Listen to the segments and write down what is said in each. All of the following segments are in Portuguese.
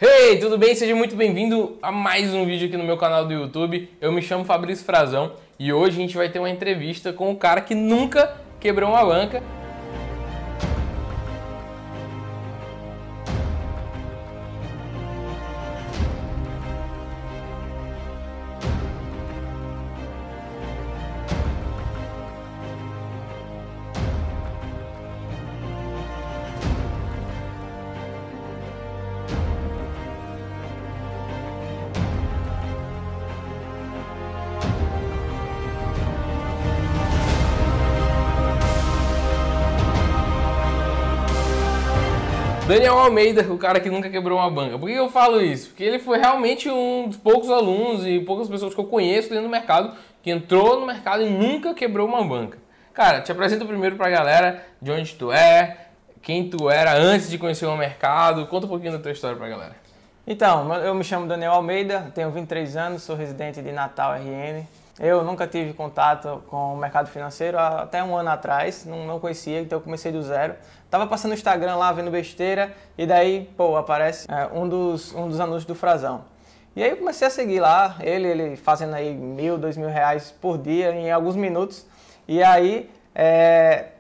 Hey, tudo bem? Seja muito bem-vindo a mais um vídeo aqui no meu canal do YouTube. Eu me chamo Fabrício Frazão e hoje a gente vai ter uma entrevista com o cara que nunca quebrou uma banca. Daniel Almeida, o cara que nunca quebrou uma banca. Por que eu falo isso? Porque ele foi realmente um dos poucos alunos e poucas pessoas que eu conheço dentro do mercado que entrou no mercado e nunca quebrou uma banca. Cara, te apresento primeiro pra galera de onde tu é, quem tu era antes de conhecer o mercado. Conta um pouquinho da tua história pra galera. Então, eu me chamo Daniel Almeida, tenho 23 anos, sou residente de Natal, RN. Eu nunca tive contato com o mercado financeiro até um ano atrás, não conhecia, então eu comecei do zero. Tava passando no Instagram lá, vendo besteira, e daí, aparece um dos anúncios do Frazão. E aí eu comecei a seguir lá, ele fazendo aí R$1.000, R$2.000 por dia, em alguns minutos. E aí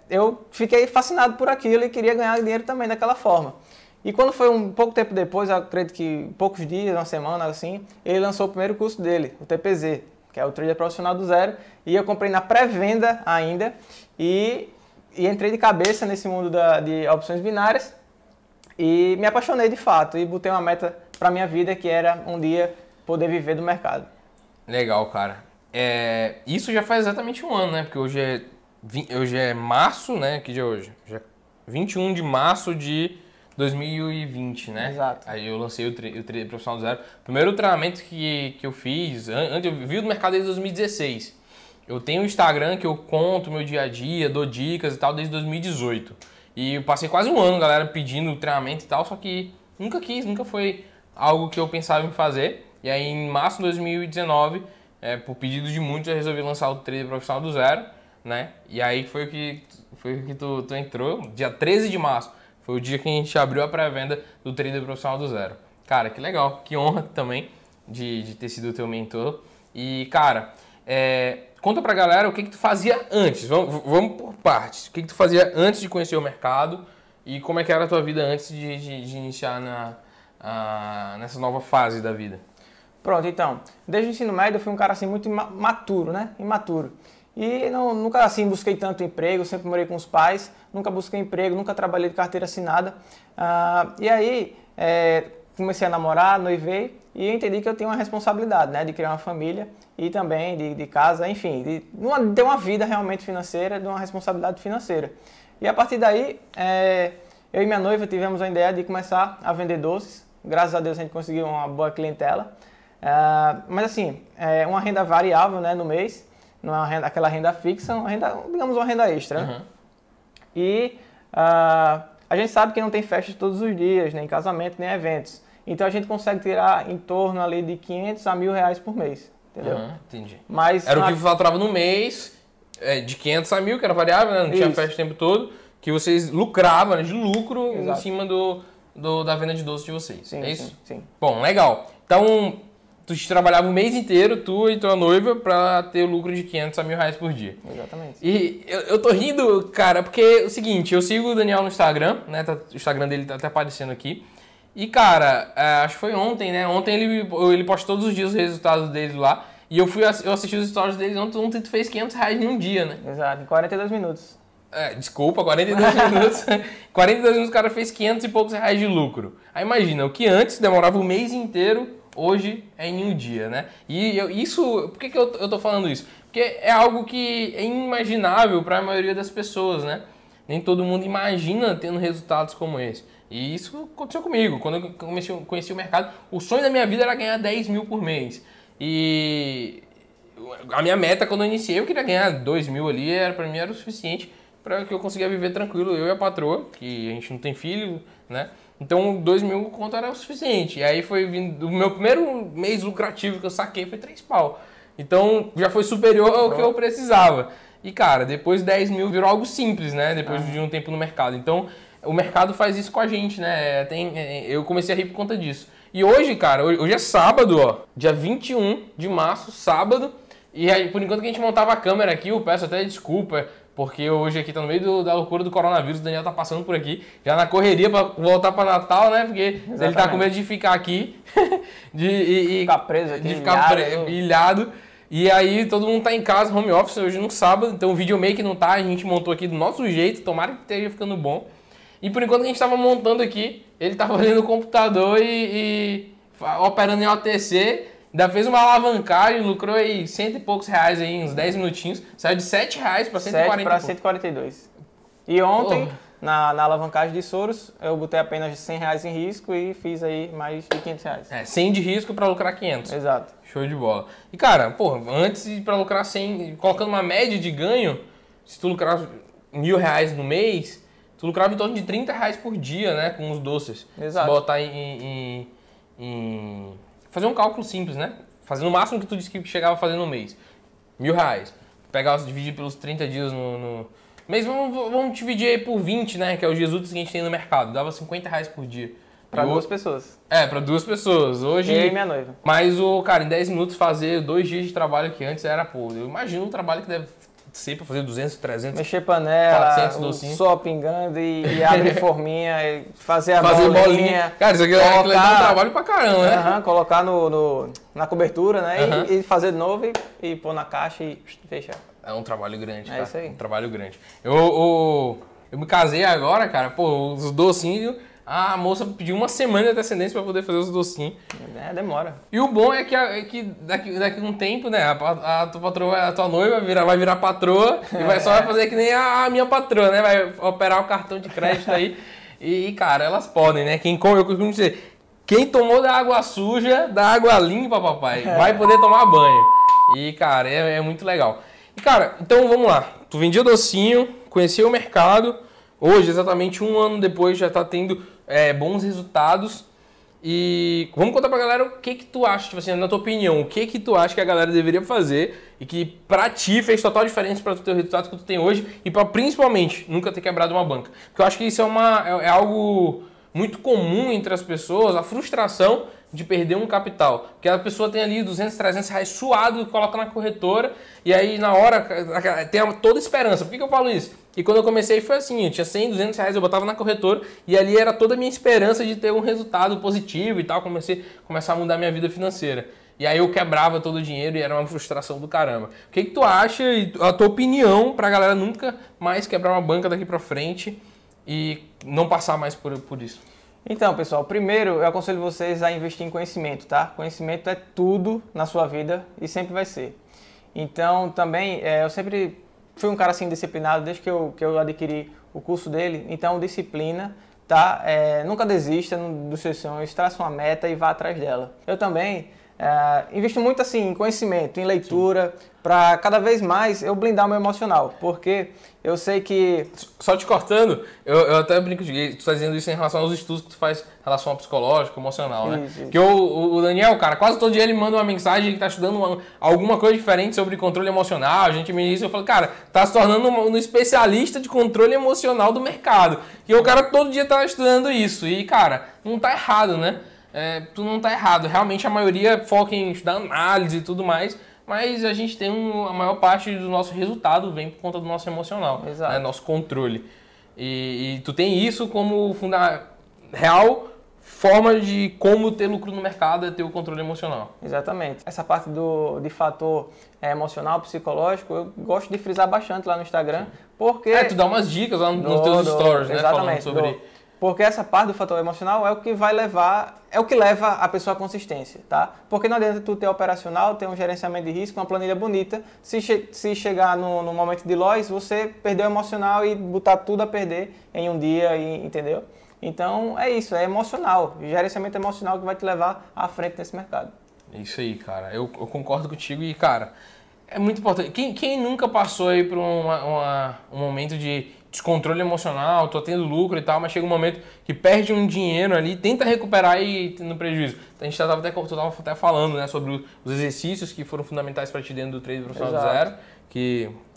eu fiquei fascinado por aquilo e queria ganhar dinheiro também daquela forma. E quando foi um pouco tempo depois, eu acredito que poucos dias, uma semana assim, ele lançou o primeiro curso dele, o TPZ, que é o Trader Profissional do Zero, e eu comprei na pré-venda ainda e entrei de cabeça nesse mundo de opções binárias e me apaixonei de fato e botei uma meta para minha vida que era um dia poder viver do mercado. Legal, cara. Isso já faz exatamente um ano, né? Porque hoje é março, né? Que dia é hoje? Já é 21 de março de 2020, né? Exato. Aí eu lancei o Trader Profissional do Zero. Primeiro treinamento que eu fiz, antes eu vi do mercado desde 2016. Eu tenho um Instagram que eu conto meu dia a dia, dou dicas e tal desde 2018. E eu passei quase um ano, galera, pedindo treinamento e tal, só que nunca foi algo que eu pensava em fazer. E aí em março de 2019, por pedido de muitos, eu resolvi lançar o Trader Profissional do Zero, né? E aí foi o que tu entrou, dia 13 de março. Foi o dia que a gente abriu a pré-venda do Trader Profissional do Zero. Cara, que legal, que honra também de ter sido o teu mentor. E, cara, conta pra galera o que tu fazia antes. Vamos por partes. O que tu fazia antes de conhecer o mercado e como é que era a tua vida antes de iniciar nessa nova fase da vida. Pronto, então, desde o ensino médio eu fui um cara assim muito maturo, né? Imaturo. E nunca assim busquei tanto emprego, sempre morei com os pais, nunca busquei emprego, nunca trabalhei de carteira assinada. E aí comecei a namorar, noivei e entendi que eu tinha uma responsabilidade, né, de criar uma família e também de casa, enfim, de ter uma vida realmente financeira, de uma responsabilidade financeira. E a partir daí, eu e minha noiva tivemos a ideia de começar a vender doces. Graças a Deus a gente conseguiu uma boa clientela. Mas assim, uma renda variável, né, no mês. Não é aquela renda fixa, digamos uma renda extra. Né? Uhum. E a gente sabe que não tem festas todos os dias, nem casamento, nem eventos. Então a gente consegue tirar em torno ali de R$500 a R$1.000 por mês. Entendeu? Entendi. Mas, era o que faturava no mês, de 500 a 1.000, que era variável, né? Não tinha festa o tempo todo, que vocês lucravam, né? De lucro. Exato. Em cima da venda de doces de vocês. Sim, é isso? Sim. Bom, legal. Então, tu trabalhava o mês inteiro, tu e tua noiva, pra ter o lucro de 500 a R$1.000 por dia. Exatamente. E eu tô rindo, cara, porque é o seguinte, eu sigo o Daniel no Instagram, né? O Instagram dele tá até aparecendo aqui. E, cara, acho que foi ontem, né? Ontem ele posta todos os dias os resultados dele lá. E eu assisti os stories dele ontem tu fez R$500 num dia, né? Exato, em 42 minutos. Desculpa, 42 minutos. 42 minutos o cara fez 500 e poucos reais de lucro. Aí imagina, o que antes demorava um mês inteiro, hoje é em um dia, né? E por que eu tô falando isso? Porque é algo que é inimaginável para a maioria das pessoas, né? Nem todo mundo imagina tendo resultados como esse. E isso aconteceu comigo. Quando eu conheci o mercado, o sonho da minha vida era ganhar 10 mil por mês. E a minha meta quando eu iniciei, eu queria ganhar 2 mil ali, para mim era o suficiente para que eu conseguia viver tranquilo, eu e a patroa, que a gente não tem filho, né? Então 2 mil conto era o suficiente. E aí foi vindo, o meu primeiro mês lucrativo que eu saquei foi 3 pau. Então já foi superior ao que eu precisava. E cara, depois 10 mil virou algo simples, né? Depois de um tempo no mercado. Então o mercado faz isso com a gente, né? Eu comecei a rir por conta disso. E hoje, cara, hoje é sábado, ó, dia 21 de março, sábado. E aí, por enquanto que a gente montava a câmera aqui, eu peço até desculpa, porque hoje aqui tá no meio da loucura do coronavírus, o Daniel tá passando por aqui, já na correria pra voltar pra Natal, né? Porque exatamente, ele tá com medo de ficar aqui, de ficar preso aqui, de ficar ilhado. E aí todo mundo tá em casa, home office, hoje no sábado, então o videomaker não tá, a gente montou aqui do nosso jeito, tomara que esteja ficando bom. E por enquanto que a gente tava montando aqui, ele tava ali no computador e operando em OTC, ainda fez uma alavancagem, lucrou aí cento e poucos reais aí, uns 10 minutinhos, saiu de 7 reais para 140 7 para 142. E ontem, na alavancagem de Soros, eu botei apenas 100 reais em risco e fiz aí mais de 500 reais. 100 de risco para lucrar 500. Exato. Show de bola. E cara, antes para lucrar 100, colocando uma média de ganho, se tu lucrar R$1.000 no mês, tu lucrava em torno de 30 reais por dia, né, com os doces. Exato. Se botar fazer um cálculo simples, né? Fazendo o máximo que tu disse que chegava a fazer no mês. R$1.000. Pegar, dividir pelos 30 dias no mês, vamos dividir aí por 20, né? Que é os dias úteis que a gente tem no mercado. Dava 50 reais por dia. Para 2 pessoas. Para 2 pessoas. Hoje, eu e minha noiva. Mas, cara, em 10 minutos fazer 2 dias de trabalho que antes era, eu imagino o trabalho que deve ser para fazer 200, 300, mexer panela, 400 docinhos. Só pingando e abrir forminha, e fazer bolinha. Cara, isso aqui dá um trabalho pra caramba, né? Colocar na cobertura, né? E fazer de novo e pôr na caixa e fechar. É um trabalho grande, cara. É isso aí. Um trabalho grande. Eu me casei agora, cara, os docinhos, a moça pediu uma semana de antecedência pra poder fazer os docinhos. Demora. E o bom é que daqui a um tempo, né, a tua patroa, a tua noiva vai virar patroa e só vai fazer que nem a minha patroa, né? Vai operar o cartão de crédito aí. E, cara, elas podem, né? Eu costumo dizer, quem tomou da água suja, da água limpa, papai, vai poder tomar banho. E, cara, é muito legal. E, cara, então vamos lá. Tu vendia docinho, conhecia o mercado. Hoje, exatamente 1 ano depois, já tá tendo bons resultados. E vamos contar pra galera o que tu acha, tipo assim, na tua opinião, o que tu acha que a galera deveria fazer e que pra ti fez total diferença pra tu ter o resultado que tu tem hoje e pra principalmente nunca ter quebrado uma banca. Porque eu acho que isso é algo muito comum entre as pessoas, a frustração de perder um capital. Porque a pessoa tem ali 200, 300 reais suado, coloca na corretora e aí na hora tem toda a esperança. Por que eu falo isso? E quando eu comecei foi assim, eu tinha 100, 200 reais, eu botava na corretora e ali era toda a minha esperança de ter um resultado positivo e tal, começar a mudar minha vida financeira. E aí eu quebrava todo o dinheiro e era uma frustração do caramba. O que tu acha e a tua opinião pra galera nunca mais quebrar uma banca daqui pra frente e não passar mais por isso? Então, pessoal, primeiro eu aconselho vocês a investir em conhecimento, tá? Conhecimento é tudo na sua vida e sempre vai ser. Então, também, eu sempre fui um cara assim disciplinado desde que eu adquiri o curso dele. Então, disciplina, tá? Nunca desista dos seus sonhos, traça uma meta e vá atrás dela. Eu também invisto muito assim em conhecimento, em leitura, para cada vez mais eu blindar o meu emocional, porque eu sei que... Só te cortando, eu até brinco de tu tá dizendo isso em relação aos estudos que tu faz em relação ao psicológico, emocional, né? Isso. Porque o Daniel, cara, quase todo dia ele manda uma mensagem que tá estudando alguma coisa diferente sobre controle emocional, a gente me diz, eu falo, cara, tá se tornando um especialista de controle emocional do mercado. E o cara todo dia tá estudando isso, e cara, não tá errado, né? Tu não tá errado, realmente a maioria foca em estudar análise e tudo mais, mas a gente tem a maior parte do nosso resultado vem por conta do nosso emocional, né? Nosso controle. E tu tem isso como real forma de como ter lucro no mercado é ter o controle emocional. Exatamente. Essa parte de fator emocional, psicológico, eu gosto de frisar bastante lá no Instagram, porque... tu dá umas dicas lá nos teus stories, né? Exatamente. Falando sobre... Porque essa parte do fator emocional é o que vai levar, é o que leva a pessoa à consistência, tá? Porque não adianta tu ter operacional, ter um gerenciamento de risco, uma planilha bonita, se chegar no momento de loss, você perdeu o emocional e botar tudo a perder em um dia, entendeu? Então é isso, é emocional, gerenciamento emocional que vai te levar à frente nesse mercado. Isso aí, cara, eu concordo contigo e, cara, é muito importante. Quem nunca passou aí por um momento de descontrole emocional, tô tendo lucro e tal, mas chega um momento que perde um dinheiro ali, tenta recuperar e no prejuízo. Então, a gente tava até falando, né, sobre os exercícios que foram fundamentais para ti dentro do trade profissional do zero.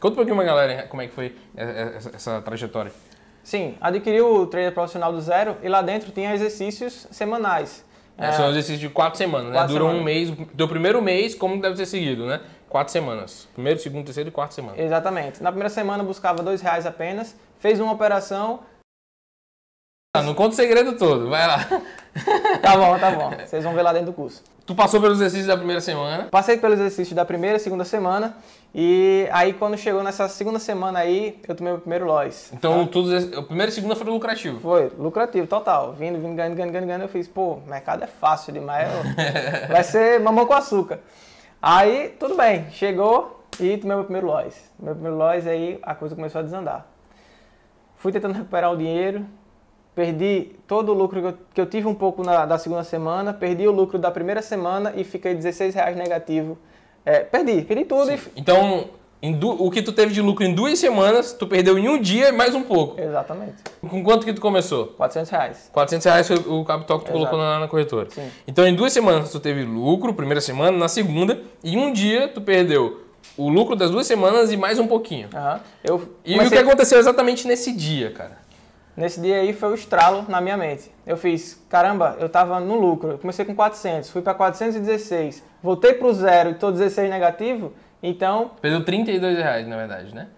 Conta um pouquinho pra galera como é que foi essa trajetória. Sim, adquiri o trader profissional do zero e lá dentro tinha exercícios semanais. São exercícios de 4 semanas, né? Duram um mês. Do primeiro mês, como deve ser seguido, né? 4 semanas. Primeiro, segundo, terceiro e quarta semana. Exatamente. Na primeira semana buscava R$2 apenas, fez uma operação. Não conta o segredo todo, vai lá. Tá bom. Vocês vão ver lá dentro do curso. Tu passou pelos exercícios da primeira semana? Passei pelos exercícios da primeira e segunda semana. E aí, quando chegou nessa segunda semana aí, eu tomei o primeiro loss. Então, a primeira e segunda foram lucrativo? Foi, lucrativo, total. Vindo, ganhando. Eu fiz, pô, o mercado é fácil demais. Vai ser mamão com açúcar. Aí, tudo bem. Chegou e tomei meu primeiro loss. Meu primeiro loss, aí a coisa começou a desandar. Fui tentando recuperar o dinheiro. Perdi todo o lucro que eu tive um pouco da segunda semana. Perdi o lucro da primeira semana e fiquei R$16 negativo. Perdi tudo. Então, o que tu teve de lucro em 2 semanas, tu perdeu em um dia e mais um pouco. Exatamente. Com quanto que tu começou? R$400. R$400 foi o capital que tu colocou na corretora. Sim. Então, em 2 semanas tu teve lucro, primeira semana, na segunda, e um dia tu perdeu o lucro das 2 semanas e mais um pouquinho. E o que aconteceu exatamente nesse dia, cara? Nesse dia aí foi o estralo na minha mente. Eu fiz, caramba, eu tava no lucro. Eu comecei com 400, fui para 416, voltei pro zero e tô 16 negativo, então... Perdeu R$32, na verdade, né?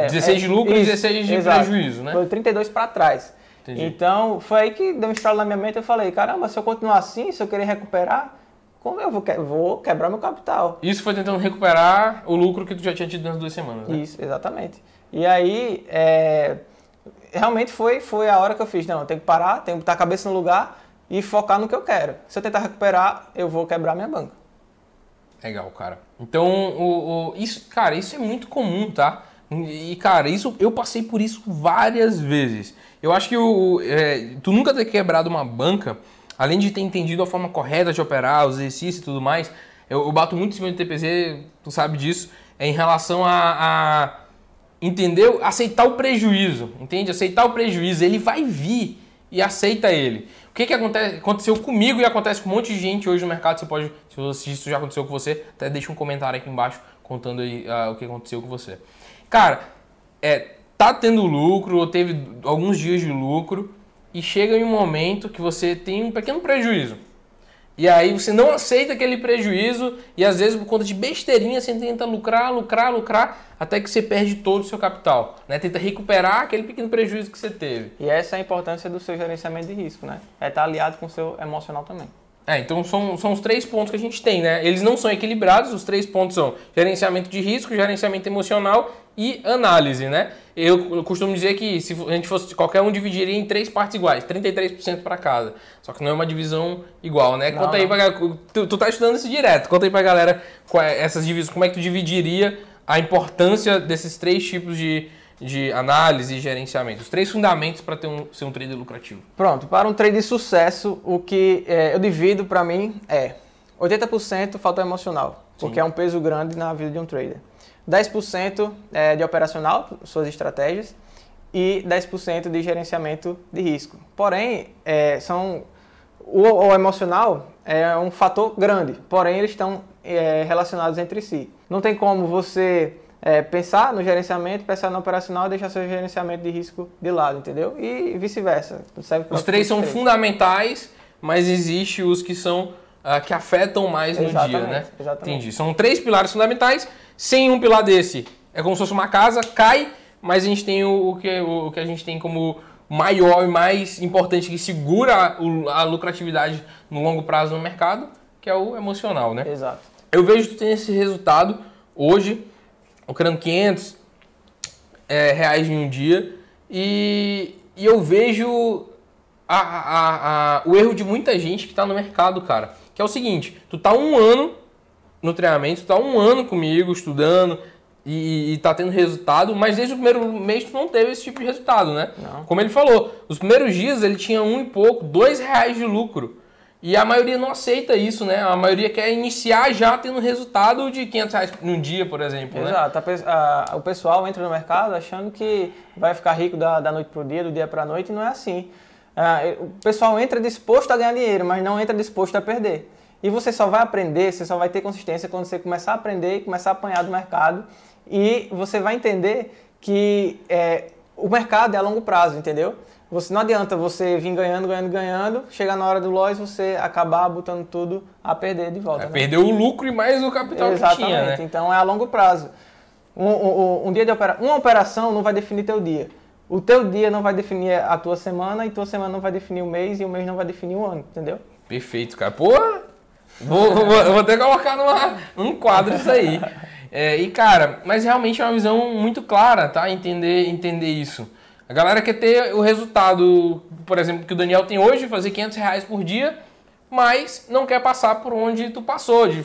16 de lucro e 16 de prejuízo, né? Foi 32 para trás. Entendi. Então, foi aí que deu um estralo na minha mente. Eu falei, caramba, se eu continuar assim, se eu querer recuperar, como eu vou quebrar meu capital? Isso foi tentando recuperar o lucro que tu já tinha tido nas 2 semanas, né? Isso, exatamente. E aí... realmente foi a hora que eu fiz, não, eu tenho que parar, tenho que botar a cabeça no lugar e focar no que eu quero. Se eu tentar recuperar, eu vou quebrar minha banca. Legal, cara. Então, isso é muito comum, tá? E, cara, eu passei por isso várias vezes. Eu acho que tu nunca ter quebrado uma banca, além de ter entendido a forma correta de operar, os exercícios e tudo mais, eu bato muito em cima do TPZ, tu sabe disso, em relação a entendeu? Aceitar o prejuízo, entende? Aceitar o prejuízo, ele vai vir e aceita ele. O que aconteceu comigo e acontece com um monte de gente hoje no mercado, se isso já aconteceu com você, até deixa um comentário aqui embaixo contando aí o que aconteceu com você. Cara, tá tendo lucro, ou teve alguns dias de lucro, e chega em um momento que você tem um pequeno prejuízo. E aí você não aceita aquele prejuízo e às vezes por conta de besteirinha você tenta lucrar, até que você perde todo o seu capital, né? Tenta recuperar aquele pequeno prejuízo que você teve. E essa é a importância do seu gerenciamento de risco, né? Estar aliado com o seu emocional também. Então são os 3 pontos que a gente tem, né? Eles não são equilibrados, os 3 pontos são gerenciamento de risco, gerenciamento emocional e análise, né? Eu costumo dizer que se a gente fosse, qualquer um dividiria em 3 partes iguais, 33% para cada. Só que não é uma divisão igual, né? Conta aí pra tu tá estudando isso direto, conta aí pra galera essas divisões, como é que tu dividiria a importância desses 3 tipos de análise e gerenciamento, os 3 fundamentos para ser um trader lucrativo. Pronto, para um trade de sucesso, o que eu divido para mim é 80% fator emocional, porque é um peso grande na vida de um trader. 10% de operacional, suas estratégias, e 10% de gerenciamento de risco. Porém, o emocional é um fator grande, porém eles estão relacionados entre si. Não tem como você pensar no gerenciamento, pensar no operacional e deixar seu gerenciamento de risco de lado, entendeu? E vice-versa. Os 3 são fundamentais, mas existem os que são que afetam mais no dia, né? Exatamente. Entendi. São 3 pilares fundamentais. Sem um pilar desse, é como se fosse uma casa, cai, mas a gente tem o que a gente tem como maior e mais importante que segura a lucratividade no longo prazo no mercado, que é o emocional, né? Exato. Eu vejo que tu tem esse resultado hoje, lucrando R$500 em um dia, e eu vejo o erro de muita gente que está no mercado, cara, que é o seguinte, tu tá 1 ano no treinamento, tu tá 1 ano comigo, estudando, e tá tendo resultado, mas desde o primeiro mês tu não teve esse tipo de resultado, né? Não. Como ele falou, os primeiros dias ele tinha 1 e pouco, R$2 de lucro. E a maioria não aceita isso, né? A maioria quer iniciar já tendo resultado de R$500 num dia, por exemplo. Exato. Né? O pessoal entra no mercado achando que vai ficar rico da noite pro dia, do dia pra noite, e não é assim. O pessoal entra disposto a ganhar dinheiro, mas não entra disposto a perder. E você só vai aprender, você só vai ter consistência quando você começar a aprender e começar a apanhar do mercado. E você vai entender que o mercado é a longo prazo, entendeu? Você, não adianta você vir ganhando, chegar na hora do loss você acabar botando tudo a perder de volta. Né? Perdeu o lucro e mais o capital que tinha, né? Então é a longo prazo. Uma operação não vai definir teu dia. O teu dia não vai definir a tua semana, e tua semana não vai definir o mês, e o mês não vai definir o ano, entendeu? Perfeito, cara. Pô, vou até colocar num quadro isso aí. E, cara, mas realmente é uma visão muito clara, tá? Entender isso. A galera quer ter o resultado, por exemplo, que o Daniel tem hoje, fazer R$500 por dia, mas não quer passar por onde tu passou, de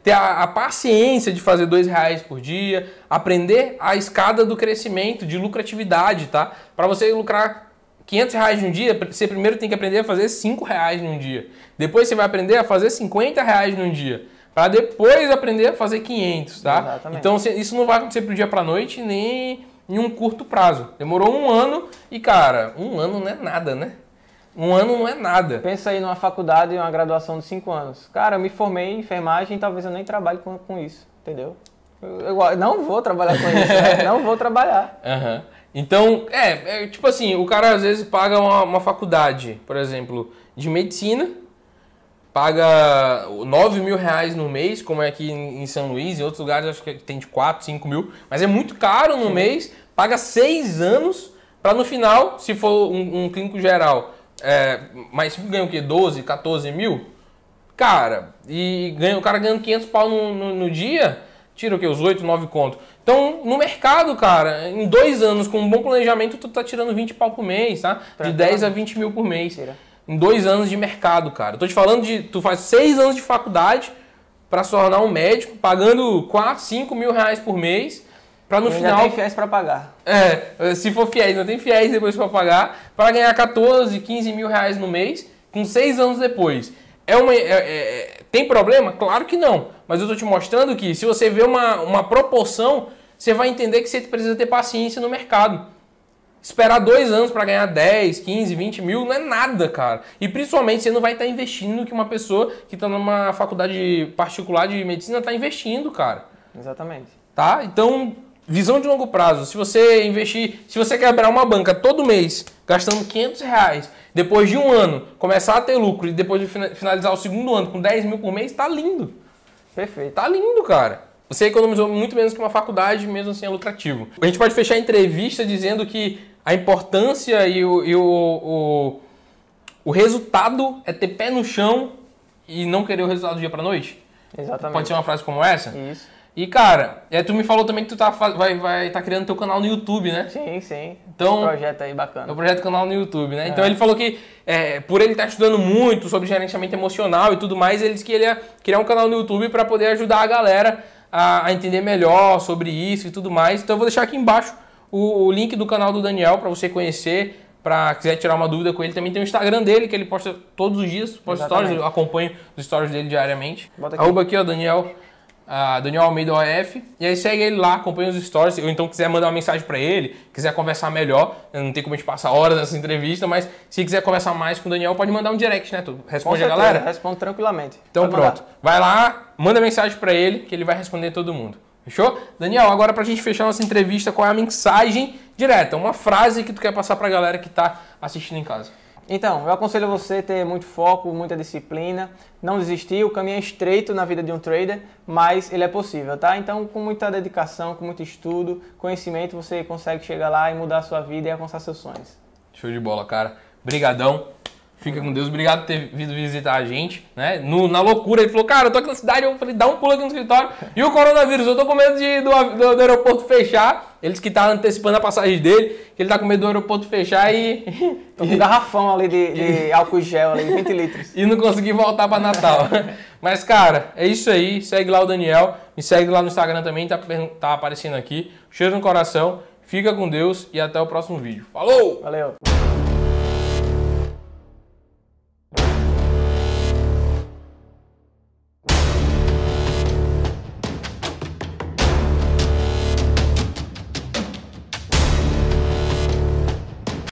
ter a paciência de fazer R$2 por dia, aprender a escada do crescimento, de lucratividade, tá? Para você lucrar R$500 num dia, você primeiro tem que aprender a fazer R$5 num dia. Depois você vai aprender a fazer R$50 num dia. Para depois aprender a fazer 500, tá? Exatamente. Então isso não vai acontecer pro dia para noite, nem em um curto prazo. Demorou um ano e, cara, um ano não é nada, né? Um ano não é nada. Pensa aí numa faculdade, uma graduação de 5 anos. Cara, eu me formei em enfermagem e talvez eu nem trabalhe com isso, entendeu? Eu não vou trabalhar com isso, né? Não vou trabalhar. Uhum. Então, tipo assim, o cara às vezes paga uma faculdade, por exemplo, de medicina, paga R$9.000 no mês, como é aqui em São Luís, em outros lugares acho que tem de 4, 5 mil, mas é muito caro no mês, paga 6 anos para no final, se for um clínico geral, mas ganha o quê? 12, 14 mil? Cara, e o cara ganhando 500 pau no dia, tira o quê? Os 8, 9 conto. Então, no mercado, cara, em 2 anos, com um bom planejamento, tu tá tirando 20 pau por mês, tá? De 10 a 20 mil por mês. Tira. Em 2 anos de mercado, cara. Eu tô te falando tu faz 6 anos de faculdade para se tornar um médico, pagando 4, 5 mil reais por mês, para no final... Ainda tem fiéis para pagar. Se for fiéis, não tem fiéis depois para pagar, para ganhar 14, 15 mil reais no mês, com 6 anos depois. Tem problema? Claro que não. Mas eu tô te mostrando que se você vê uma proporção, você vai entender que você precisa ter paciência no mercado. Esperar 2 anos para ganhar 10, 15, 20 mil não é nada, cara. E principalmente você não vai estar investindo no que uma pessoa que está numa faculdade particular de medicina está investindo, cara. Exatamente. Tá? Então, visão de longo prazo. Se você investir, se você quebrar uma banca todo mês, gastando R$500, depois de um ano, começar a ter lucro e depois de finalizar o segundo ano com 10 mil por mês, tá lindo. Perfeito. Tá lindo, cara. Você economizou muito menos que uma faculdade, mesmo assim é lucrativo. A gente pode fechar a entrevista dizendo que a importância e o resultado é ter pé no chão e não querer o resultado do dia pra noite? Exatamente. Pode ser uma frase como essa? Isso. E, cara, tu me falou também que tu vai tá criando teu canal no YouTube, né? Sim, sim. Então, um projeto aí bacana. É um projeto canal no YouTube, né? Então ele falou que, por ele estar estudando muito sobre gerenciamento emocional e tudo mais, ele disse que ele ia criar um canal no YouTube para poder ajudar a galera a entender melhor sobre isso e tudo mais. Então eu vou deixar aqui embaixo o link do canal do Daniel para você conhecer, para quiser tirar uma dúvida com ele. Também tem o Instagram dele, que ele posta todos os dias, posta stories, eu acompanho os stories dele diariamente. Arroba aqui, ó, Daniel Almeida OF, e aí segue ele lá, acompanha os stories, ou então quiser mandar uma mensagem para ele, quiser conversar melhor, não tem como a gente passar horas nessa entrevista, mas se quiser conversar mais com o Daniel, pode mandar um direct, né? Tu responde a galera? Respondo tranquilamente. Então pronto, vai lá, manda mensagem para ele, que ele vai responder todo mundo. Fechou? Daniel, agora pra gente fechar nossa entrevista, qual é a mensagem direta, uma frase que tu quer passar pra galera que tá assistindo em casa? Então, eu aconselho você ter muito foco, muita disciplina, não desistir. O caminho é estreito na vida de um trader, mas ele é possível, tá? Então, com muita dedicação, com muito estudo, conhecimento, você consegue chegar lá e mudar a sua vida e alcançar seus sonhos. Show de bola, cara. Brigadão. Fica com Deus. Obrigado por ter vindo visitar a gente, né? Na loucura, ele falou, cara, eu tô aqui na cidade, eu falei, dá um pulo aqui no escritório. E o coronavírus, eu tô com medo do aeroporto fechar. Eles que tá antecipando a passagem dele, que ele tá com medo do aeroporto fechar e... Tô com um garrafão ali de álcool gel, ali, 20 litros. E não consegui voltar pra Natal. Mas, cara, é isso aí. Segue lá o Daniel. Me segue lá no Instagram também, tá aparecendo aqui. Cheiro no coração. Fica com Deus e até o próximo vídeo. Falou! Valeu!